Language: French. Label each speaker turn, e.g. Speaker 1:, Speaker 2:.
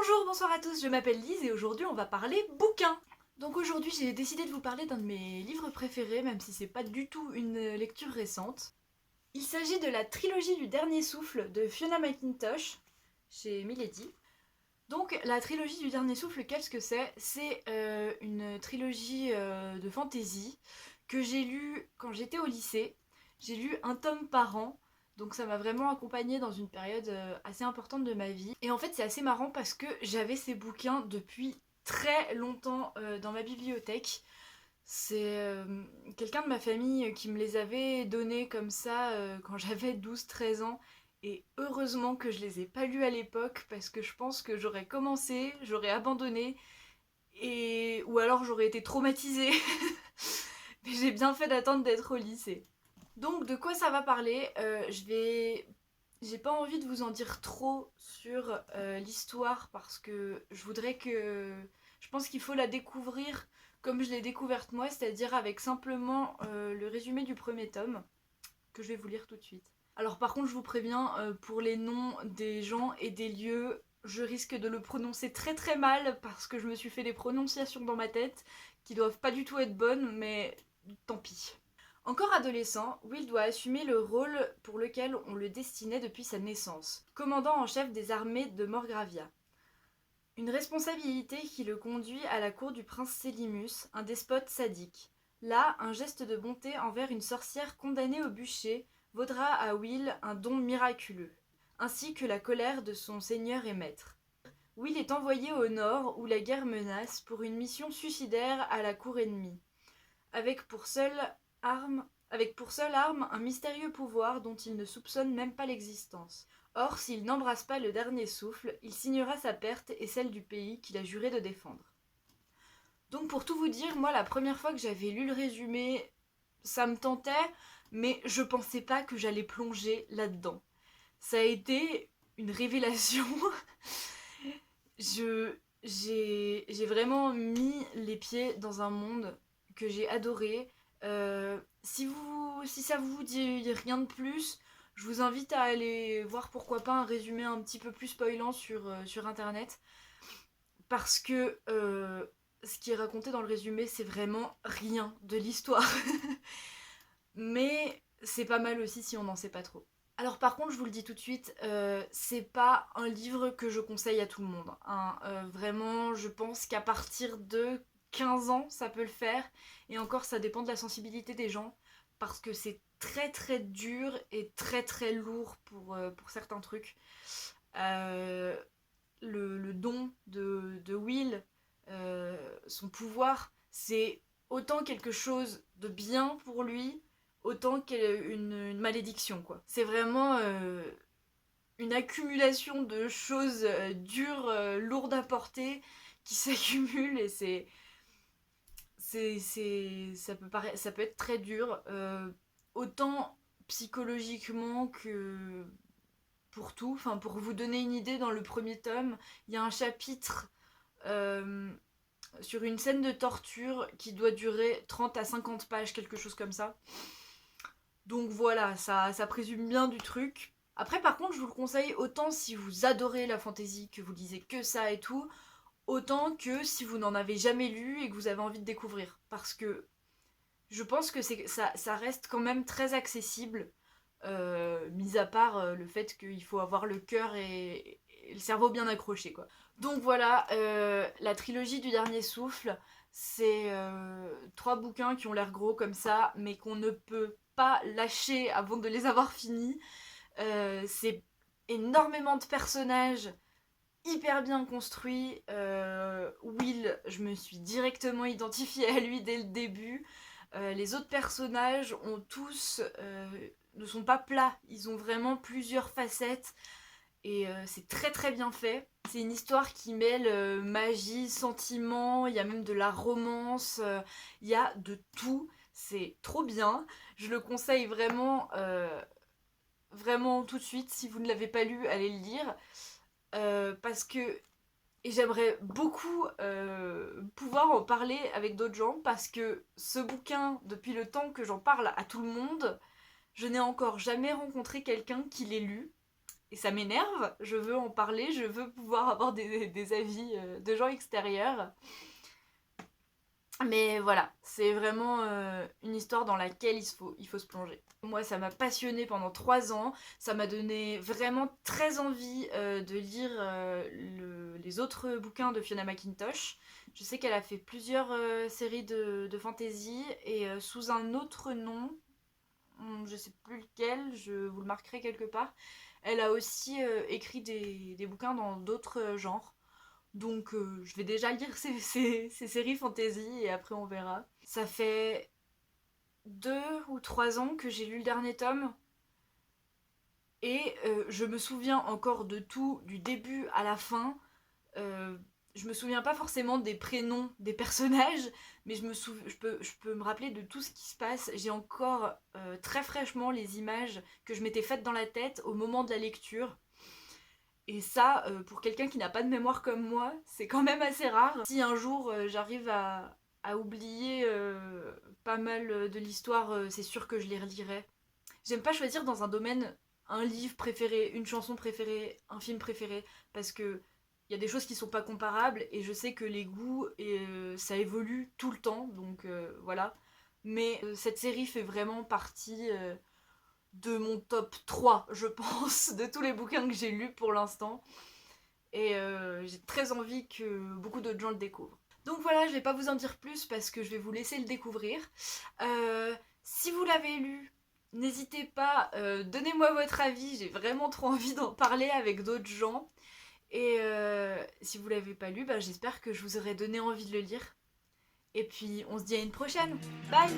Speaker 1: Bonjour, bonsoir à tous, je m'appelle Lise et aujourd'hui on va parler bouquins. Donc aujourd'hui j'ai décidé de vous parler d'un de mes livres préférés, même si c'est pas du tout une lecture récente. Il s'agit de la trilogie du dernier souffle de Fiona McIntosh, chez Milady. Donc la trilogie du dernier souffle, qu'est-ce que c'est? C'est une trilogie de fantasy que j'ai lue quand j'étais au lycée. J'ai lu un tome par an, donc ça m'a vraiment accompagnée dans une période assez importante de ma vie. Et en fait c'est assez marrant parce que j'avais ces bouquins depuis très longtemps dans ma bibliothèque. C'est quelqu'un de ma famille qui me les avait donnés comme ça quand j'avais 12-13 ans. Et heureusement que je les ai pas lus à l'époque parce que je pense que j'aurais commencé, j'aurais abandonné ou alors j'aurais été traumatisée. Mais j'ai bien fait d'attendre d'être au lycée. Donc de quoi ça va parler J'ai pas envie de vous en dire trop sur l'histoire parce que je pense qu'il faut la découvrir comme je l'ai découverte moi, c'est-à-dire avec simplement le résumé du premier tome que je vais vous lire tout de suite. Alors par contre je vous préviens, pour les noms des gens et des lieux, je risque de le prononcer très très mal parce que je me suis fait des prononciations dans ma tête qui doivent pas du tout être bonnes, mais tant pis. Encore adolescent, Will doit assumer le rôle pour lequel on le destinait depuis sa naissance, commandant en chef des armées de Morgravia. Une responsabilité qui le conduit à la cour du prince Sélimus, un despote sadique. Là, un geste de bonté envers une sorcière condamnée au bûcher vaudra à Will un don miraculeux, ainsi que la colère de son seigneur et maître. Will est envoyé au nord où la guerre menace pour une mission suicidaire à la cour ennemie, avec pour seule arme un mystérieux pouvoir dont il ne soupçonne même pas l'existence. Or, s'il n'embrasse pas le dernier souffle, il signera sa perte et celle du pays qu'il a juré de défendre. Donc pour tout vous dire, moi la première fois que j'avais lu le résumé, ça me tentait, mais je pensais pas que j'allais plonger là-dedans. Ça a été une révélation. J'ai vraiment mis les pieds dans un monde que j'ai adoré. Si ça vous dit rien de plus, je vous invite à aller voir pourquoi pas un résumé un petit peu plus spoilant sur internet. Parce que ce qui est raconté dans le résumé, c'est vraiment rien de l'histoire. Mais c'est pas mal aussi si on n'en sait pas trop. Alors par contre, je vous le dis tout de suite, c'est pas un livre que je conseille à tout le monde, hein. Vraiment, je pense qu'à partir de 15 ans, ça peut le faire. Et encore, ça dépend de la sensibilité des gens. Parce que c'est très très dur et très très lourd pour certains trucs. Euh, le don de Will, son pouvoir, c'est autant quelque chose de bien pour lui, autant qu'une malédiction, quoi. C'est vraiment une accumulation de choses dures, lourdes à porter, qui s'accumulent et ça peut être très dur, autant psychologiquement que pour tout. Enfin, pour vous donner une idée, dans le premier tome, il y a un chapitre euh, sur une scène de torture qui doit durer 30 à 50 pages, quelque chose comme ça. Donc voilà, ça présume bien du truc. Après, par contre, je vous le conseille autant si vous adorez la fantasy, que vous lisez que ça et tout, autant que si vous n'en avez jamais lu et que vous avez envie de découvrir. Parce que je pense que ça reste quand même très accessible, mis à part le fait qu'il faut avoir le cœur et le cerveau bien accroché, quoi. Donc voilà, la trilogie du dernier souffle, c'est 3 bouquins qui ont l'air gros comme ça, mais qu'on ne peut pas lâcher avant de les avoir finis. C'est énormément de personnages hyper bien construits. Will, je me suis directement identifiée à lui dès le début. Les autres personnages ne sont pas plats, ils ont vraiment plusieurs facettes et c'est très très bien fait. C'est une histoire qui mêle magie, sentiment, il y a même de la romance, il y a de tout. C'est trop bien. Je le conseille vraiment, vraiment tout de suite. Si vous ne l'avez pas lu, allez le lire. Parce que et j'aimerais beaucoup pouvoir en parler avec d'autres gens parce que ce bouquin, depuis le temps que j'en parle à tout le monde, je n'ai encore jamais rencontré quelqu'un qui l'ait lu. et ça m'énerve, je veux en parler, je veux pouvoir avoir des avis de gens extérieurs. Mais voilà, c'est vraiment une histoire dans laquelle il faut se plonger. Moi, ça m'a passionnée pendant 3 ans, ça m'a donné vraiment très envie de lire les autres bouquins de Fiona McIntosh. Je sais qu'elle a fait plusieurs séries de fantasy et sous un autre nom, je sais plus lequel, je vous le marquerai quelque part. Elle a aussi écrit des bouquins dans d'autres genres. Donc je vais déjà lire ces séries fantasy et après on verra. Ça fait 2 ou 3 ans que j'ai lu le dernier tome. Et je me souviens encore de tout, du début à la fin. Je me souviens pas forcément des prénoms des personnages, mais je peux me rappeler de tout ce qui se passe. J'ai encore très fraîchement les images que je m'étais faites dans la tête au moment de la lecture. Et ça, pour quelqu'un qui n'a pas de mémoire comme moi, c'est quand même assez rare. Si un jour j'arrive à oublier pas mal de l'histoire, c'est sûr que je les relirai. J'aime pas choisir dans un domaine un livre préféré, une chanson préférée, un film préféré, parce que il y a des choses qui sont pas comparables et je sais que les goûts ça évolue tout le temps, donc voilà. Mais cette série fait vraiment partie de mon top 3, je pense, de tous les bouquins que j'ai lus pour l'instant. Et j'ai très envie que beaucoup d'autres gens le découvrent. Donc voilà, je vais pas vous en dire plus parce que je vais vous laisser le découvrir. Si vous l'avez lu, n'hésitez pas, donnez-moi votre avis, j'ai vraiment trop envie d'en parler avec d'autres gens. Et si vous l'avez pas lu, bah, j'espère que je vous aurai donné envie de le lire. Et puis on se dit à une prochaine. Bye!